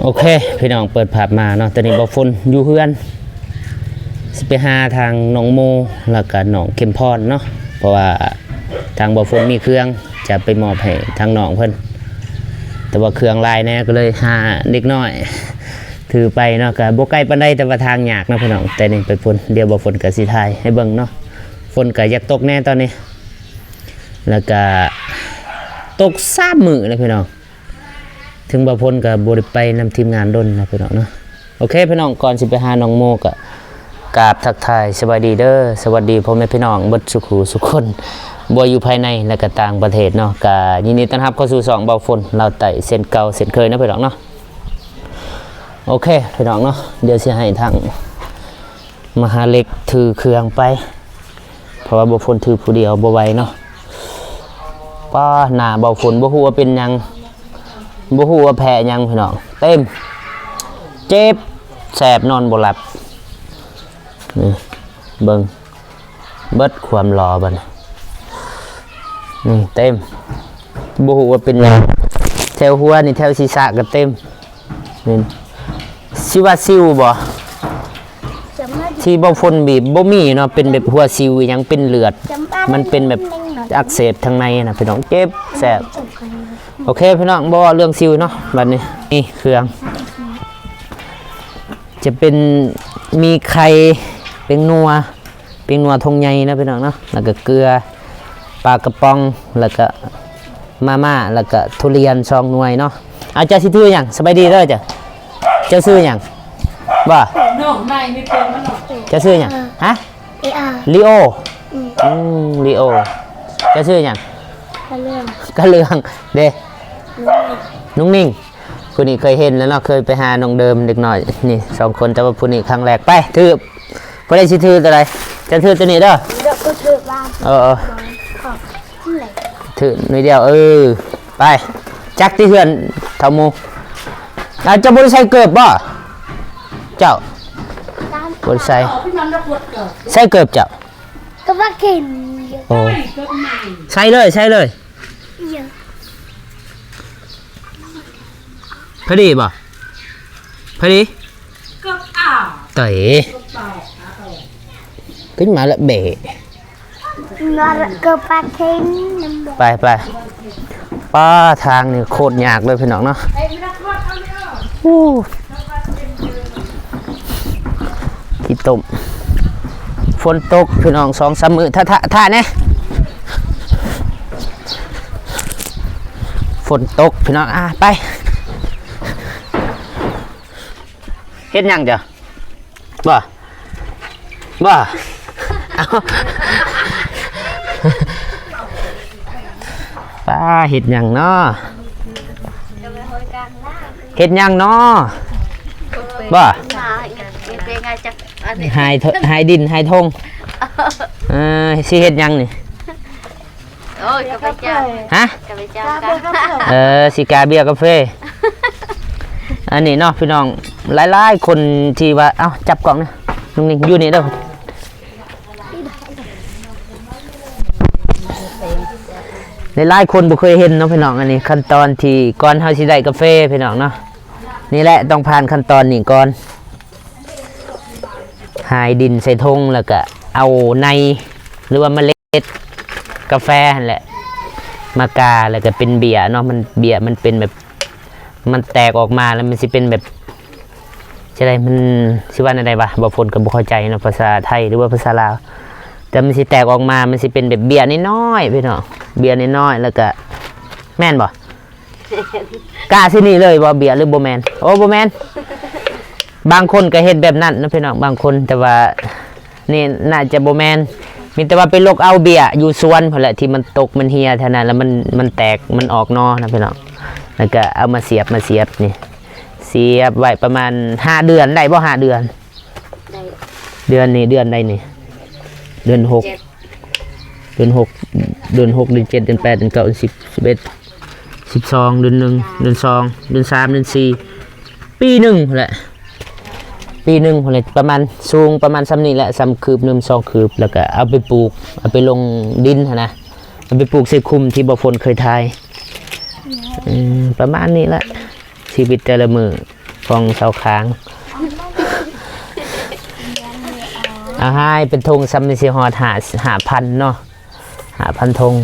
โอเคพี่น้องเปิดภาพมาเนาะตอนนี้บ่ฝนอยู่เฮือนสิไปหาทางหนองโมแล้วก็หนองเข้มพรเนาะเพราะว่าทางบ่ฝนมีเครื่องจะไปมอบให้ทางหนองเพิ่นแต่ว่าเครื่องลายแน่ก็เลยหาเด็กน้อยถือไปเนาะก็บ่ไกลปานใดแต่ว่าทางยากเนาะพี่น้องแต่นี่ไปฝนเดี๋ยวบ่ฝนก็สิถ่ายให้เบิ่งเนาะฝนก็อยากตกแน่ตอนนี้แล้วก็ตก3 มื้อเลยพี่น้องถึงบ่พ้นกับบริไปนำทีมงานดนนะพี่น้องเนาะโอเคพี่น้องก่อนสิไปหาน้องโมกะกราบทักทายสวัสดีเด้อสวัสดีพ่อแม่พี่น้องเบิดสุขสุขคนบ่อยู่ภายในและก็ต่างประเทศเนาะกะยินดีต้อนรับเข้าสู่2เบาฝนเราไต่เส้นเก่าเส้นเคยนะพี่น้องเนาะโอเคพี่น้องเนาะเดี๋ยวสิให้ทางมหาเล็กถือเครื่องไปเพราะว่าบ่ฝนถือผู้เดียวบ่ไหวเนาะป้าหน้าเบาฝนบ่ฮู้ว่าเป็นหยังบ่ฮู้ว่าแพ้ยังพี่น้องเต็มเจ็บแสบนอนบ่หลับนี่เบิ่งเบิดความรอบัดนี่เต็มบ่ฮู้ว่าเป็นหยังแถวหัวนี่แถวศีรษะก็เต็มนี่สิว่าซิวบ่ที่บ่ฝนบีบบ่มีเนาะเป็นแบบหัวซิวหยังเป็นเลือดมันเป็นแบบอักเสบทางในนะพี่น้องเจ็บแสบโอเคพี่น้องบอกเรื่องซิวเนาะบัดนี้นี่เครื่องจะเป็นมีไข่เป็นนัวทงใหญ่นะพี่น้องเนาะแล้วก็เกลือปลากระป๋องแล้วก็มาม่าแล้วก็ทุเรียน2 หน่วยเนาะเอาเจ้าสิถือหยังสบายดีเด้อจ้ะเจ้าซื้อหยังบ่น้องได้ไม่เป็นมันหรอกเจ้าซื้อหยังฮะลีโอลีโอเจ้าซื้อหยังกะเรื่องเด้นุ่งนิ่งผู้นี้เคยเห็นแล้วเนาะเคยไปหาน้องเดิมเด็กหน่อยนี่2 คนแต่ว่าผู้นี้ครั้งแรกไปถือบ่ได้สิถือตัวใดจะถือตัวนี้เด้อก็ถือบ้านถือนิดเดียวไปจักที่เฮือนเท่าหมู่อาจจะบ่ได้ใส่เกือบบ่เจ้าบ่ได้ใส่เกือบเจ้าก็ว่ากินโอ้ใส่เลยพอดีป่ะพอดีก็เต๋ขึ้นมาแล้วเบะก็ปลาเค็มไปป้าทางนี่โคตรยากเลยพี่น้องเนาะที่ต้มฝนตกพี่น้อง2-3 มื้อท่าเนี่ยฝนตกพี่น้องไปเฮ็ดหยังจ้ะบ่เอาป้าเฮ็ดหยังเนาะเฮ็ดหยังเนาะบ่หายดินหายทงสิเฮ็ดหยังนี่โอ้ยกาแฟเจ้าฮะกาแฟเจ้ากันสิกาเบียร์กาแฟอันนี้เนาะพี่น้องหลายๆคนที่ว่าเอ้าจับกล่องนะนุ่งนิ่งอยู่นี่เด้อหลายๆคนบ่เคยเห็นเนาะพี่น้องอันนี้ขั้นตอนที่ก่อนเฮาสิได้กาแฟพี่น้องเนาะนี่แหละต้องผ่านขั้นตอนนี้ก่อนหายดินใส่ทงแล้วก็เอาในหรือว่าเมล็ดกาแฟนั่นแหละมากาแล้วก็เป็นเบียร์เนาะมันเบียร์มันเป็นแบบมันแตกออกมาแล้วมันสิเป็นแบบจะได้มันสิว่าอะไรวะบ่ฝนก็บ่เข้าใจเนาะภาษาไทยหรือว่าภาษาลาวแต่มันสิแตกออกมามันสิเป็นแบบเบียร์น้อยๆพี่น้องเบียร์น้อยๆแล้วก็แม่นบ่กาสินี่เลยบ่เบียร์หรือบ่แม่นโอ้บ่แม่นบางคนก็เฮ็ดแบบนั้นนะพี่น้องบางคนแต่ว่านี่น่าจะบ่แม่นมีแต่ว่าเป็นโรคเอาเบียร์อยู่สวนพุ่นแหละที่มันตกมันเหี่ยเท่านั้นแล้วมันแตกมันออกนอนะพี่น้องแล้วก็เอามาเสียบนี่เสียบไว้ประมาณ5 เดือนได้บ่5 เดือนเดือนนี้เดือนใดนี่เดือน6เดือน7เดือน8เดือน9เดือน10 11 12เดือน1เดือน2เดือน3เดือน4ปี1พุ่นแหละปี1พุ่นแหละประมาณสูงประมาณซ้ำนี้แหละซ้ำคืบ1 2 คืบแล้วก็เอาไปปลูกเอาไปลงดินนะเอาไปปลูกใส่คุมที่บ่ฝนเคยทายประมาณนี้แหละชีวิตแต่ละมือ ฟองเสาค้างอาให้เป็นธงซัมนิสิฮอดหาพันเนาะ5,000ธง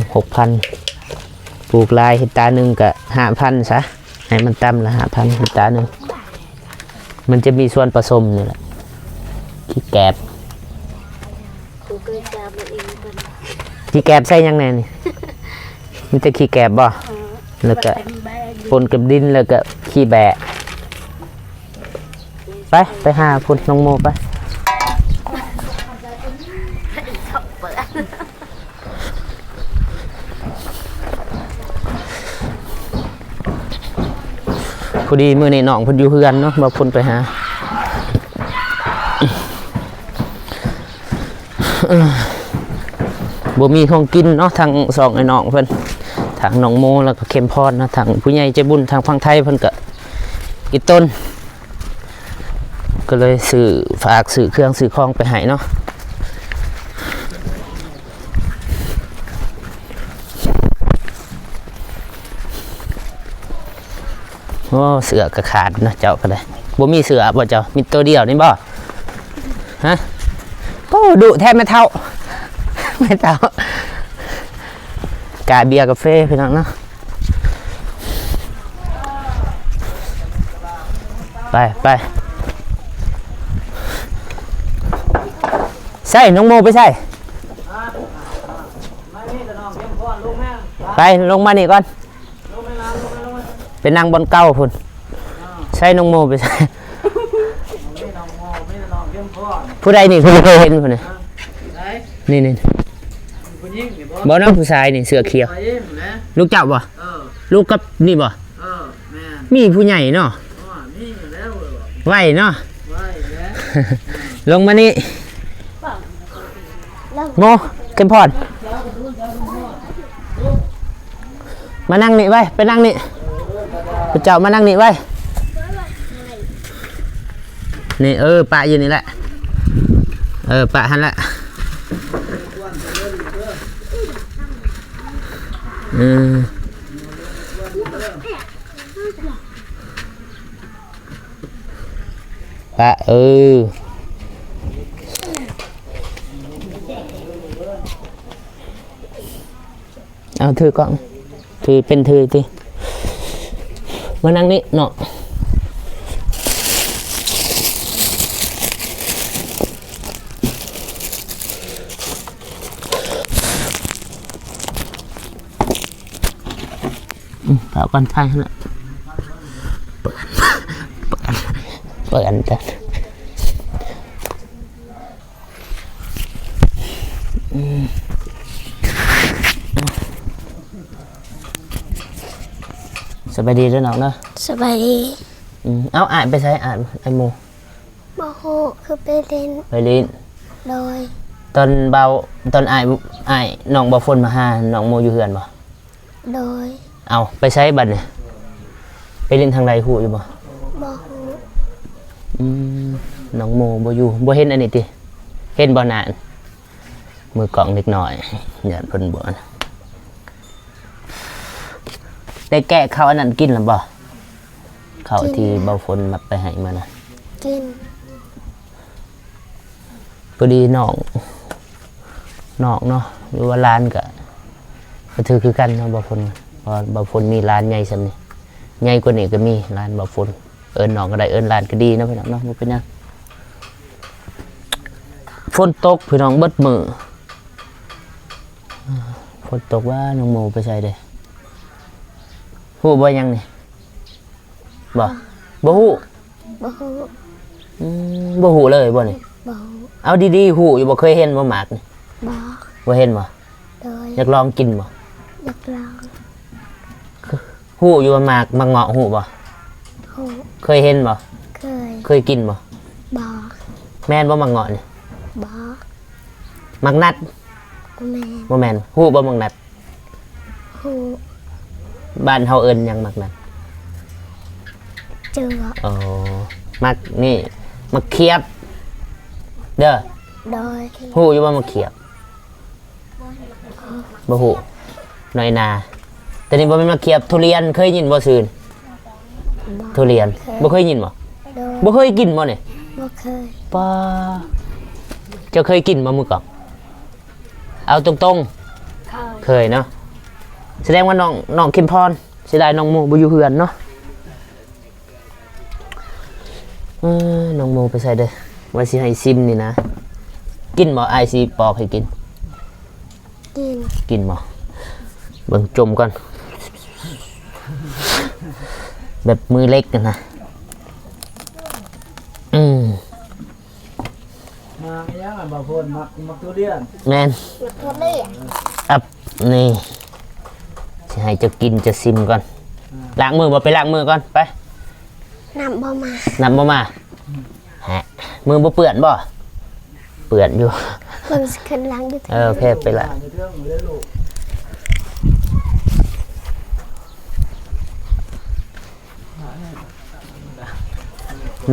6,000ปลูกลายเห็ดตาหนึ่งก็5,000ซะให้มันต่ำละ5,000เห็ดตาหนึ่งมันจะมีส่วนผสมนี่แหละขี้แกบขี้แกบใส่ยังไงนี่มันจะขี้แกบบ่แล้วก็ปนกับดินแล้วก็ขี้แบะไปหาพุ่นน้องโมไปพอดีมื้อนี้น้องเพิ่นอยู่เฮือนเนาะบ่พุ่นไปหาบ่มีของกินเนาะทางสองไอ้น้องเพิ่นทางน้องโมแล้วก็เข้มพรเนาะทางผู้ใหญ่ใจบุญทางฝั่งไทยเพิ่นก็อีต้นก็เลยฝากซื้อเครื่องซื้อของไปให้เนาะโอ้เสือกระขาดนะเจ้าก็ได้บ่มีเสือบ่เจ้ามีตัวเดียวนี่บ่ฮะโอ้ดุแทบไม่เท่า ไม่เท่ากาเบียร์กาแฟพี่น้องเนาะไปใช่น้องโมไปใช่ไปลงมานี่ก่อนเป็นนางบอลเก้าพุ่นใช่น้องโมไปใช่ผู้ใดนี่ผู้เคยเห็นพุ่นนี่บอลน้องผู้ชายนี่เสือเขียวลูกเจ้าบ่ลูกกับนี่บ่มีผู้ใหญ่เนาะไหวเนาะลงมานี่โมเก็บพอดมานั่งนี่ไว้ไปนั่งนี่เจ้ามานั่งนี่ไว้นี่ปะอยู่นี่แหละปะหันละปะเอาถือกล้องถือเป็นถือทีมานั่งนี่เนาะเผากันไฟละเปิดกันสบายดีด้วยน้องเนาะ สบายดี เอาอ่านไปใช้อ่านไอโม บ่ฮู้คือไปเล่น ไปเล่น โดย ตอนอ่านน้องบ่ฝนมาหาน้องโมอยู่เฮือนบ่ โดย เอาไปใช้บัตรเนี่ยไปเล่นทางใดฮู้อยู่บ่ บ่ฮู้ น้องโมบ่อยู่บ่เห็นอันนี้ติเห็นบ่นานมือกล่องเล็กน้อยอย่าเพิ่นบ่นะได้แกะข้าวอันนั้นกินหรือบ่ข้าวที่เบาฝนมาไปให้มานะ กิน พอดีน้องเนาะหรือว่าร้านก็ถือคือกันเนาะเบาฝนเพราะเบาฝนมีร้านใหญ่ซั่นนี่ใหญ่กว่านี้ก็มีร้านเบาฝนเอิ้นน้องก็ได้เอิ้นร้านก็ดีนะพี่น้องเนาะบ่เป็นหยังฝนตกพี่น้องเบิดมื้อฝนตกว่าน้องโมไปใส่เด้ฮู้บ่ยังนี่บ่ฮู้ บ่ฮู้ บ่ฮู้เลยบ่นี่ บ่ฮู้ เอาดีๆฮู้อยู่บ่เคยเห็นบ่หมากนี่ บ่ บ่เห็นบ่ โดย อยากลองกินบ่ อยากลอง ฮู้อยู่ว่าหมากมังเงาะฮู้บ่ ฮู้ เคยเห็นบ่ เคย กินบ่ บ่ แม่นบ่มังเงาะนี่ บ่ มักนัด แม่ บ่แม่นฮู้บ่มักนัด ฮู้ บ้านเฮาเอิ้นหยังมักนัด เจือ อ๋อมักนี่มักเขียบเด้อ โดย ฮู้อยู่ว่ามักเขียบบ่ฮู้น้อยนาแต่นี่บ่แม่นมักเขียบทุเรียนเคยยินบ่ซื่น บ่ ทุเรียนบ่เคยยินบ่ บ บ่เคยกินบ่เนี่ย บ่เคย ป้าเจ้าเคยกินบ่มื้อก่อนเอาตรง เคย ๆเคยเนาะแสดงว่าน้องเข็มพรสิได้น้องโมบ่อยู่เฮือนเนาะน้องโมไปใส่เด้อว่าสิให้ซิมนี่นะกินบ่อ้ายสิปอกให้กิน กิน กินบ่เบิ่งจมก่อนแบบมือเล็กกันนะมายังบ่พ้นมักทุเรียน แม่น ตัวเล็ก อับนี่สิให้เจะกินจะซิมก่อนล้างมือบ่ไปล้างมือก่อนไป น้ำบ่มา นำบ่มาฮะมือบ่เปื้อนบ่เปื้อนอยู่ เพิ่งสิขึ้นหลังอยู่ โอเคไปละ ในเรื่องมือได้ลูก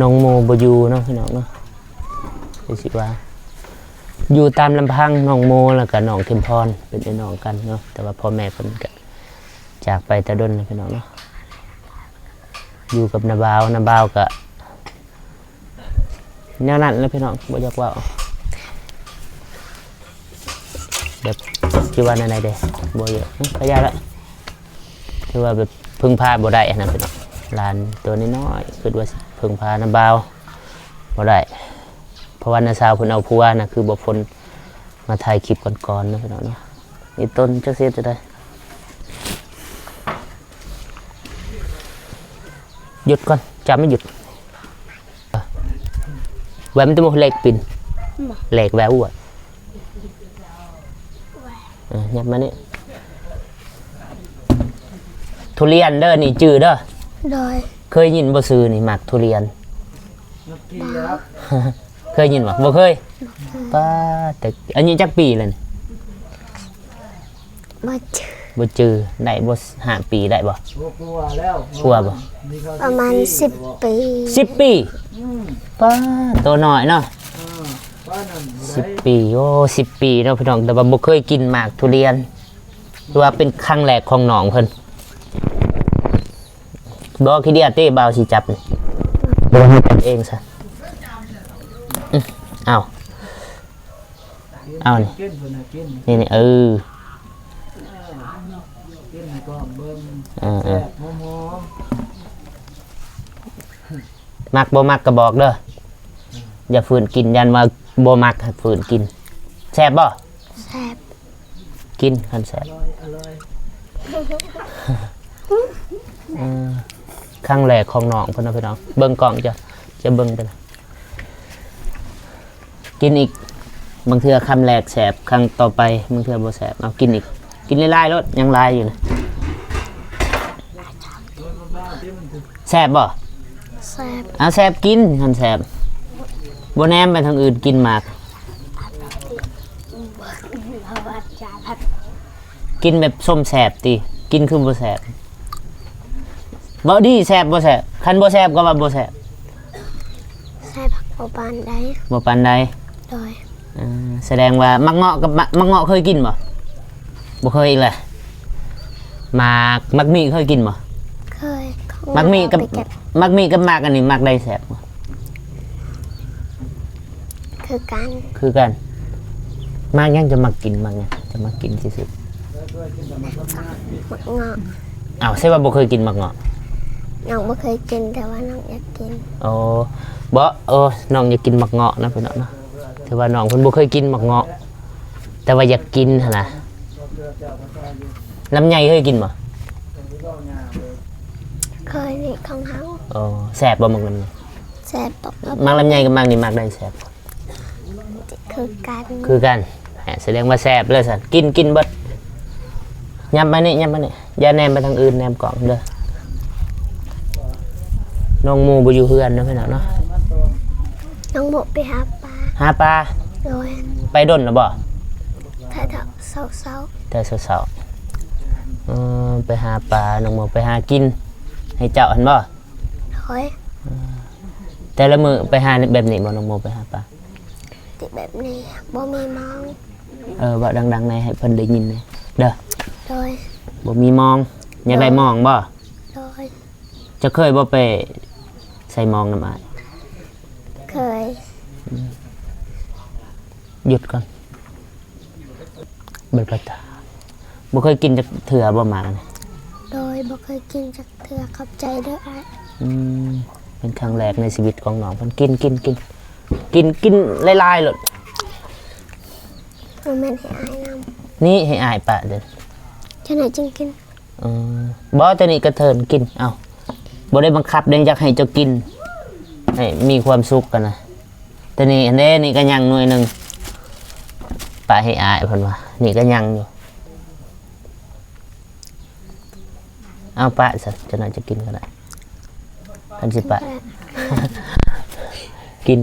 น้องโมบ่อยู่เนาะพี่น้องเนาะคือสิว่าอยู่ตามลำพังน้องโมแล้วก็น้องเข็มพรเป็นพี่น้องกันเนาะแต่ว่าพ่อแม่เพิ่นก็จากไปแต่ดนนะพี่น้องเนาะอยู่กับนาบาวก็แนวนั้นแล้วพี่น้องบ่อยากเว่าแบบคิดว่าในใดเด้บ่เยอะก็ยากละคือว่าแบบพึ่งพาบ่ได้นะพี่น้องหลานตัวน้อยๆคือว่าสิพึ่งพานาบาวบ่ได้เพราะว่านาสาวเพิ่นเอาผัวนะคือบ่พ้นมาถ่ายคลิปก่อนๆนะพี่น้องเนาะนี่ต้นจักเสียจะได้หยุดก่อนจำไม่หยุดแหวนมันจะโมเหล็กปิ่นเหล็กแววอ่ะยับมานี่ทุเรียนเด้อนี่จืดเด้อ โดย เคยยินบ่ซื้อนี่หมักทุเรียน นักกีครับ เคยยินบ่บ่เคยป้าแต่อันนี้จักปีเลยนี่ บ่เจอ บ่จือได้บ่5 ปีได้บ่ กลัวแล้ว กลัวบ่ ประมาณ10 ปี 10 ปีป้าตัวน้อยเนาะ ป้านั่น 10 ปีโอ้10 ปีเนาะพี่น้องแต่ว่าบ่เคยกินหมากทุเรียนหรือว่าเป็นครั้งแรกของน้องเพิ่นบ่คิดเดียเต้บ่าวสิจับนี่บ่ให้จับเองซะเอานี่ กินเพิ่นให้กิน นี่กินให้ก่อนเบิ่งแซ่บหอม มักบ่มักก็บอกเด้ออย่าฝืนกินยันว่าบ่มักให้ฝืนกินแซ่บบ่ แซ่บ กินคันแซ่บ อร่อย ครั้งแรกของน้องเพิ่นนะพี่น้องเบิ่งกล่องจะเบิ่งไปนะกินอีกบางเทื่อคำแรกแสบครั้งต่อไปบางเทื่อบ่แสบเอากินอีกกินหลายๆรสยังลายอยู่นะแสบบ่ แซ่บ เอาแสบกินคันแสบบ่แนมไปทางอื่นกินหมากกินแบบส้มแสบติกินคือบ่แสบบ่ดีแสบบ่แสบคันบ่แสบก็ว่าบ่แสบ แซ่บบ่ปานใด บ่ปานใด โดย แสดงว่ามักเงาะกับมักเงาะเคยกินบ่บ่เคยอีกเลยมักมีเคยกินบ่ เคยของ มักมีกับ ไปเก็บ มักมีกับมักอันนี้มักได้แสบบ่ คือกัน คือกันมักยังจะมักกินมักยังจะมักกินซื่อ มักเงาะ ๆอ้าวใช่ว่าบ่เคยกินมักเงาะ น้องบ่เคยกินแต่ว่าน้องอยากกิน โอ้บ่น้องอยากกินมักเงาะนะพี่น้องเนาะแต่ว่าน้องเพิ่นบ่เคยกินมักเงาะแต่ว่าอยากกินหั่นน่ะลำไยเคยกินบ่ เคยนี่ของเฮา แสบบ่มักลำไย แซ่บตกแล้ว มักลำไยกับมักนี่มักได้แสบ คือกัน คือกันแสดงว่าแสบเลยสันกินเบิดย้ำไปนี่อย่าแนมไปทางอื่นแนมกล่องเด้อน้องหมูไปอยู่เพื่อนนะพี่น้องเนาะ น้องบ่ไปหาปลา หาปลา โดย ไปดนหรือบ่ ถ้าเศร้า แต่เสาๆไปหาปลาน้องหมูไปหากิน ให้เจ้าหันบ่ ๆโดย แต่ละมือไปหาแบบนี้บ่น้องหมูไปหาปลา ติแบบนี้บ่มีมอง บ่ดังๆในให้เพิ่นได้ยินเลยเด้อ โดย บ่มีมองอยากได้มองบ่ โดย จะเคยบ่ไปใส่มองน้ำอ้าย โ หยุดก่อนเบิดประตาบ่เคยกินจักเถื่อบ่หมากนี่ โดยบ่เคยกินจากเถื่อขอบใจเด้ออ้าย เป็นครั้งแรกในชีวิตของน้องเพิ่นกินหลายๆโลด บ่แม่นให้อ้ายนำ นี่ให้อายปะเด้อ จังไหนจึงกิน บ่แต่นี่กระเทินกินเอ้าบ่ได้บังคับเด้อยากให้เจ้ากินให้มีความสุขกันนะแต่นี่อันนี้นี่ก็ยังหน่วยหนึงปะให้อายเพิ่นว่านี่ก็ยังอยู่เอาปะซะจะน่าจะกินก็ได้คันสิปะ กิน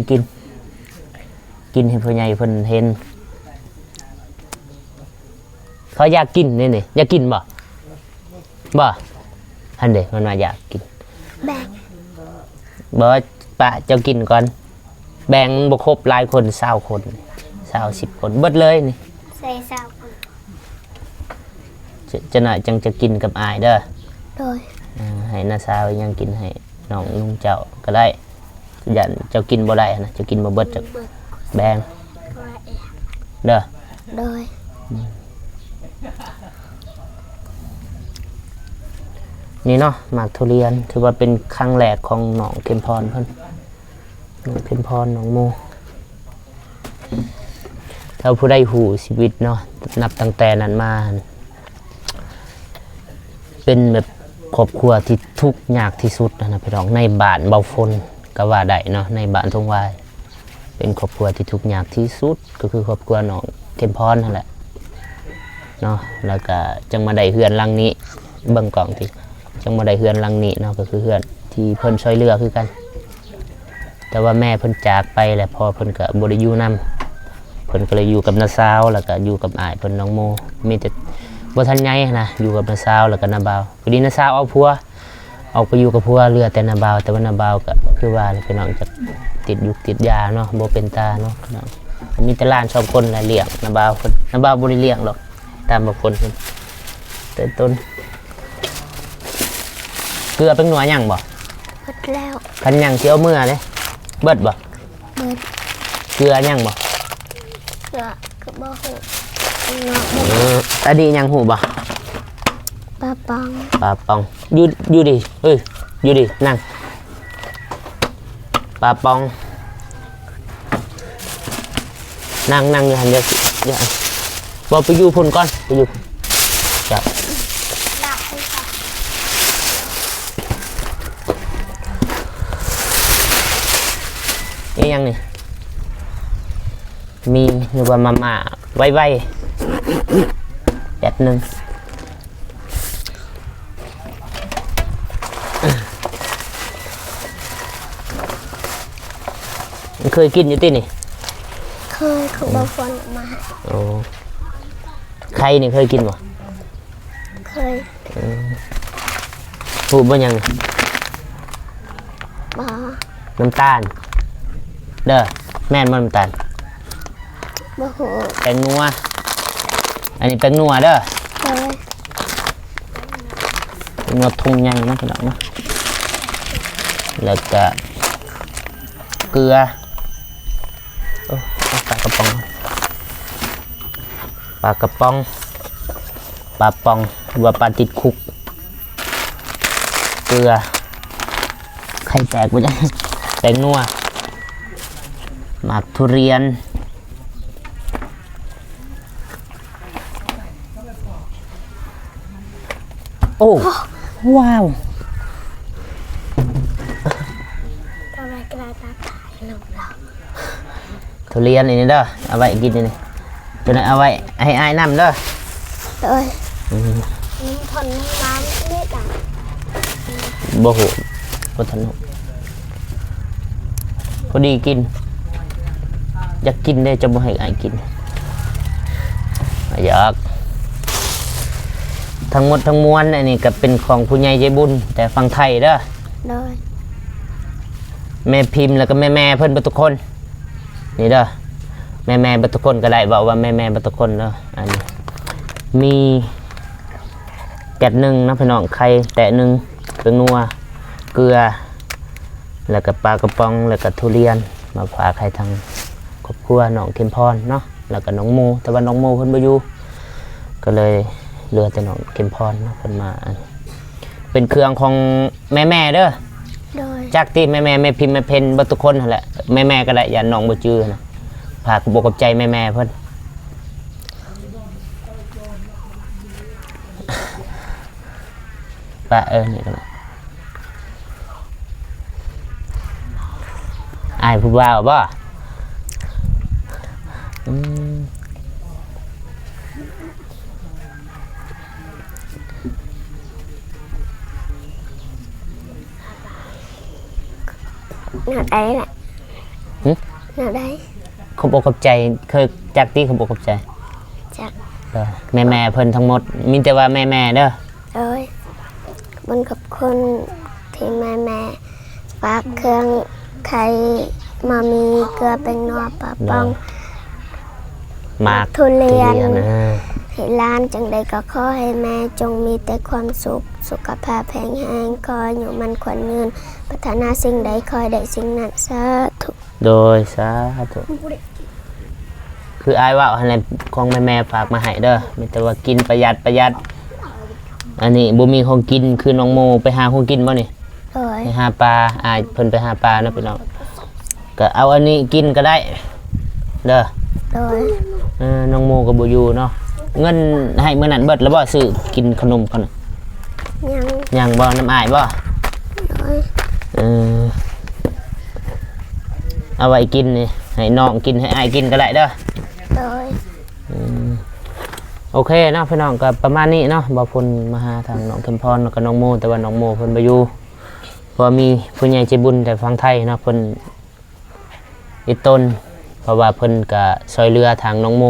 ให้พ่อใหญ่เพิ่นเห็นเขาอยากกินนี่อยากกินบ่อันเด้มันว่าอยากกิน แบ่ง บ่ปะเจ้ากินก่อนแบ่งมันบ่ครบหลายคน20คน20 10คนเบิดเลยนี่ ใส่ซาวคน จะน่ะจังจะกินกับอายเด้อ โดย ให้น้าสาวยังกินให้น้องลุงเจ้าก็ได้อย่าเจ้ากินบ่ได้นะเจ้ากินบ่เบิดจักแบ่งเด้อ โดย นี่เนาะหมากทุเรียนถือว่าเป็นครั้งแรกของน้องเข็มพรเพิ่นน้องเข็มพรน้องโมถ้าผู้ใดหูชีวิตเนาะนับตั้งแต่นั้นมาเป็นแบบครอบครัวที่ทุกข์ยากที่สุดนะพี่น้องในบ้านเบาฝนก็ว่าได้เนาะในบ้านทงวายเป็นครอบครัวที่ทุกข์ยากที่สุดก็คือครอบครัวน้องเข็มพรนั่นแหละเนาะแล้วก็จังมาได้เฮือนหลังนี้เบิ่งกล่องที่จังมาได้เฮือนหลังนี้เนาะก็คือเฮือนที่เพิ่นช่วยเหลือคือกันแต่ว่าแม่เพิ่นจากไปแล้วพอเพิ่นก็บ่ได้อยู่นํเพิ่นก็เลยอยู่กับน้าสาวแล้วก็อยู่กับอ้ายเพิ่นน้องโมมีแต่บ่ทันใหญ่นะอยู่กับน้าสาวแล้วก็น้าบ่าวพอดีน้าสาวเอาผัวออกไปอยู่กับผัวเหลือแต่น้าบ่าวแต่ว่าน้าบ่าวก็คือว่าพี่น้องจะติดยุกติดยาเนาะบ่เป็นตาเนาะพี่น้องมีแต่หลาน2คนน่ะเลี้ยงน้าบ่าวเพิ่นน้าบ่าวบ่ได้เลี้ยงหรอกตามบางคนเพิ่นแต่ต้นเกลือเป็นหนัวยังบ่ หมดแล้ว คันยังสิเอามื้อเด้เบิดบ่ เบิด เกลือยังบ่ เกลือก็บ่ฮู้เนาะ อันนี้ยังหูบ่ ปลาปอง ปลาปองอยู่ดิเอ้ยอยู่ดินั่งปลาปองนั่งอยู่หันเดี๋ยวบ่ไปอยู่พุ่นก่อนไปอยู่จับ ดักเลยค่ะ นี่ยังนี่มีหรือว่ามาไวแบบนึงเคยกินอยู่ที่นี่ เคยของบางคนเอามาให้ โอ้ใครนี่เคยกินบ่ เคย พูดบ่ยัง บ่ น้ำตาลเด้อแม่นบ่น้ำตาล บ่ฮู้ แป้งนัวอันนี้แป้งนัวเด้อ เคย แป้งนัวทุ่งใหญ่มากขนาดเนาะแล้วก็เกลือโอ้เอาปลากระป๋องปลากระป๋องปลาปองหรือว่าปลาติดคุกเกลือไข่แตกไปจ้ะแป้งนัวหมากทุเรียนโอ้ว้าว เอาไว้กระดาษถ่ายลงเรา ทุเรียนอันนี้เด้อเอาไว้กินนี่ตัวนั้นเอาไว้ให้อายน้ำเด้อ โดยน้ำทนน้ำไม่ดับ บ่โหบ่ทันหูพอดีกินอยากกินได้จะบ่ให้อายกินอยากทั้งหมดทั้งมวลอันนี้ก็เป็นของผู้ใหญ่ใจบุญแต่ฝั่งไทยเด้อ โดย แม่พิมพ์แล้วก็แม่เพิ่นเบิดทุกคนนี่เด้อแม่เบิดทุกคนก็ได้บอกว่าแม่เบิดทุกคนเด้ออันนี้มีแกะหนึ่งนะพี่น้องไข่แตะหนึ่งเกลือนัวเกลือแล้วก็ปลากระป๋องแล้วก็ทุเรียนมาฝากให้ทาง ครอบครัวน้องเข็มพรเนาะแล้วก็น้องโมแต่ว่าน้องโมเพิ่นบ่อยู่ก็เลยเหลือแต่น้องเข็มพรเนาะเพิ่นมาเป็นเครื่องของแม่ๆเด้อ โดย จากที่แม่พิมพ์แม่เพนเบ่ทุกคนนั่นแหละแม่ก็ได้อย่าน้องบ่จื้อนะฝากบอกกับใจแม่เพิ่นป้านี่ก็นะอายผู้บ่าวบ่หน้าได้แหละหน้าได้ ขบอกกับใจเคยจากที่ขบอกกับใจ จาก แม่เพิ่นทั้งหมดมีแต่ว่าแม่เด้อ โดยบนกับคนที่แม่ฝากเครื่องไข่มามีเกลือเป็นนัวปะป้อง มาก ทุเรียน นะ ให้ร้านจังใดก็ขอให้แม่จงมีแต่ความสุขสุขภาพแข็งแรงคอยอยู่มันขวัญยืนพัฒนาสิ่งใดคอยได้สิ่งนั้นสาธุ โดยสาธุคืออายว่าอะไรของแม่ฝากมาให้เด้อมีแต่ว่ากินประหยัดอันนี้บ่มีของกินคือน้องโมไปหาของกินบ่นี่ โดย ไปหาปลาอายเพิ่นไปหาปลาเนาะพี่น้องก็เอาอันนี้กินก็ได้เด้อ โดย น้องโมกับบ่อยู่เนาะเงินให้มื้อนั้นเบิดแล้วบ่ซื้อกินขนมกันน่ะ ยัง ยังบ่น้ำอายบ่ โดย เอาไว้กินนี่ให้น้องกินให้อายกินก็ได้เด้อ โดย โอเคเนาะพี่น้องก็ประมาณนี้เนาะบ่พุ่นมาหาทางน้องเข็มพรแล้วก็น้องโมแต่ว่าน้องโมเพิ่นบ่อยู่เพราะมีผู้ใหญ่ใจบุญแต่ฝั่งไทยเนาะเพิ่นอีต้นเพราะว่าเพิ่นก็ช่วยเหลือทางน้องโม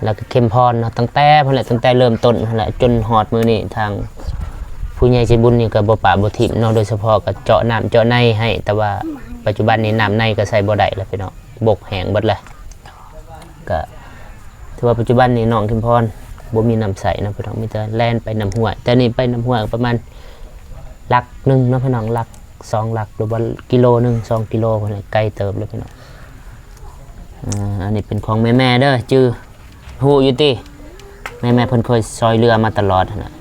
แล้วก็เข็มพรเนาะตั้งแต่เพิ่นแหละตั้งแต่เริ่มต้นนั่นแหละจนฮอดมื้อนี้ทางผู้ใหญ่ใจบุญนี่ก็บ่ปะบ่ถิ่มเนาะโดยเฉพาะก็เจาะน้ำเจาะในให้แต่ว่าปัจจุบันนี้น้ำในก็ใส่บ่ได้แล้วพี่น้องบกแห้งเบิดแล้วก็ถือว่าปัจจุบันนี้น้องเข็มพรบ่มีน้ำใสนะพี่น้องมีแต่แล่นไปน้ำห้วยแต่นี่ไปน้ำห้วยประมาณหลักหนึ่งเนาะพี่น้องหลัก2หลักหรือว่ากิโลนึง2กิโลพุ่นแหละไกลเติบเลยพี่น้องอันนี้เป็นของแม่เด้อจื้อฮู้อยู่ติแม่เพิ่นเคยซอยเรือมาตลอดนะ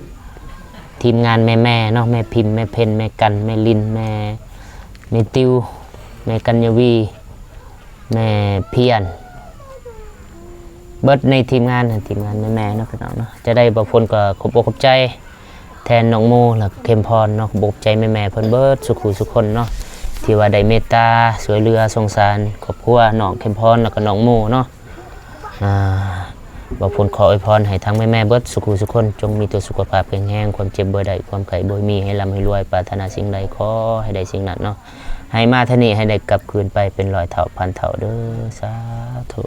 ทีมงานแม่เนาะแม่พิมพ์แม่เพนแม่กันแม่ลินแม่ติวแม่กัญญวีแม่เพียรเบิดในทีมงานแม่เนาะพี่น้องเนาะจะได้บ่พ้นก็ขอบอกขอบใจแทนน้องโมและเข็มพรเนาะขอบอกใจแม่เพิ่นเบิดสุขุสุขคนเนาะที่ว่าได้เมตตาสวยเรือสงสารครอบครัวน้องเข็มพรแล้วก็น้องโมเนาะบ่พ้นขออวยพรให้ทั้งแม่เบิดสุขุสุขคนจงมีตัวสุขภาพแข็งแรงความเจ็บบ่ได้ความไข้บ่มีให้ร่ำให้รวยปรารถนาสิ่งใดขอให้ได้สิ่งนั้นเนาะให้มาเท่านี้ให้ได้กลับคืนไปเป็น100เท่าพันเท่าเด้อสาธุ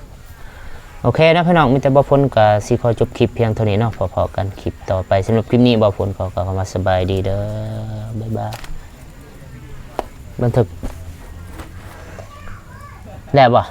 โอเคนะพี่น้องมีแต่บ่พ้นก็สิขอจบคลิปเพียงเท่านี้เนาะพอๆกันคลิปต่อไปสำหรับคลิปนี้บ่พ้นขอกล่าวคำว่าสบายดีเด้อบ๊ายบายบันทึกแล้วบ่